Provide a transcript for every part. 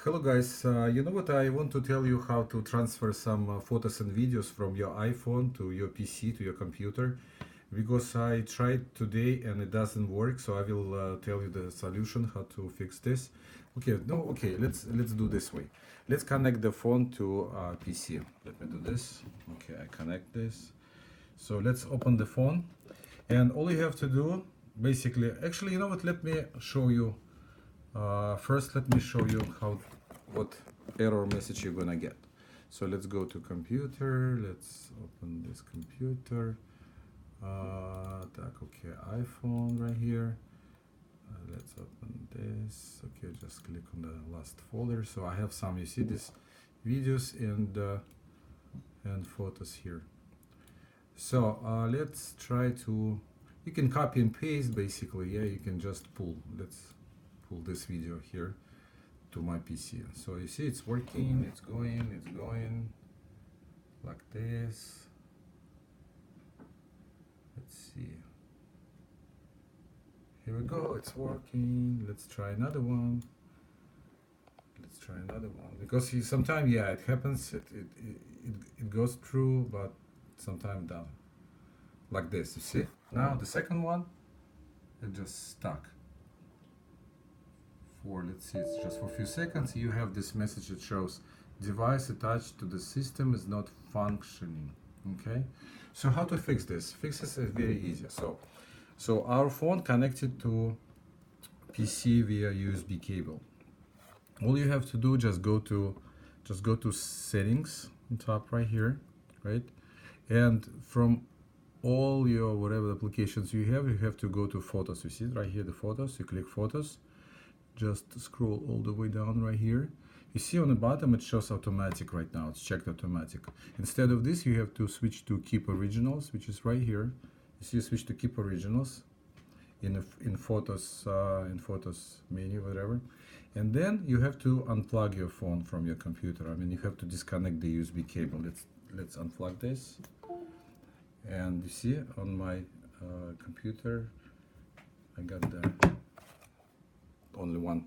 Hello guys, you know what, I want to tell you how to transfer some photos and videos from your iPhone to your PC, to your computer, because I tried today and it doesn't work, so I will tell you the solution, how to fix this. Okay, let's do this way. Let's connect the phone to PC. Let me do this. Okay, I connect this. So let's open the phone, and all you have to do, basically, actually, you know what, let me show you. First, let me show you what error message you're gonna get. So let's go to computer. Let's open this computer. Okay, iPhone right here. Let's open this. Okay, just click on the last folder. So I have some. You see this videos and photos here. So let's try to. You can copy and paste basically. Yeah, you can just pull. Let's pull this video here to my PC. So you see it's working, it's going like this. Let's see. Here we go, it's working. Let's try another one. Because sometimes, yeah, it happens, it goes through, but sometimes down. Like this, you see? Now the second one, it just stuck. Let's see, it's just for a few seconds. You have this message that shows device attached to the system is not functioning. Okay, so how to fix this? Fix this is very easy. So our phone connected to PC via USB cable. All you have to do, just go to settings on top right here, right? And from all your whatever applications you have to go to photos. You see it right here, the photos. You click photos. Just scroll all the way down right here. You see on the bottom it shows automatic right now. It's checked automatic. Instead of this, you have to switch to keep originals, which is right here. You see, switch to keep originals in photos menu, whatever. And then you have to unplug your phone from your computer. I mean, you have to disconnect the USB cable. Let's unplug this. And you see on my computer, I got only one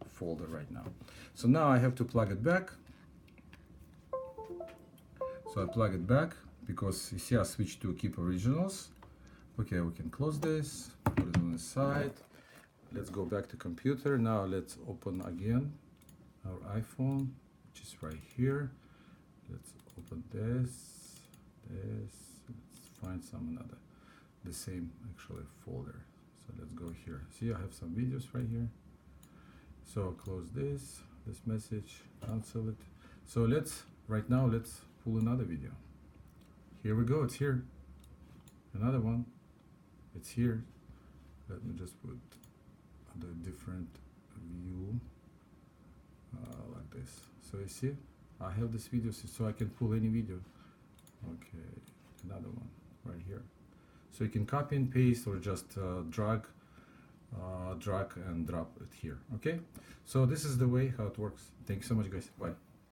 folder right now. So now I have to plug it back. So I plug it back because you see I switched to keep originals. Okay, we can close this, put it on the side. Let's go back to computer. Now let's open again our iPhone, which is right here. Let's open this. Let's find the same actually folder. So let's go here. See, I have some videos right here. So close this message, cancel it. So right now let's pull another video. Here we go, it's here. Another one, it's here. Let me just put the different view like this. So you see, I have this video so I can pull any video. Okay, another one right here. So you can copy and paste or just drag and drop it here. Okay, so this is the way how it works. Thank you so much, guys. Bye.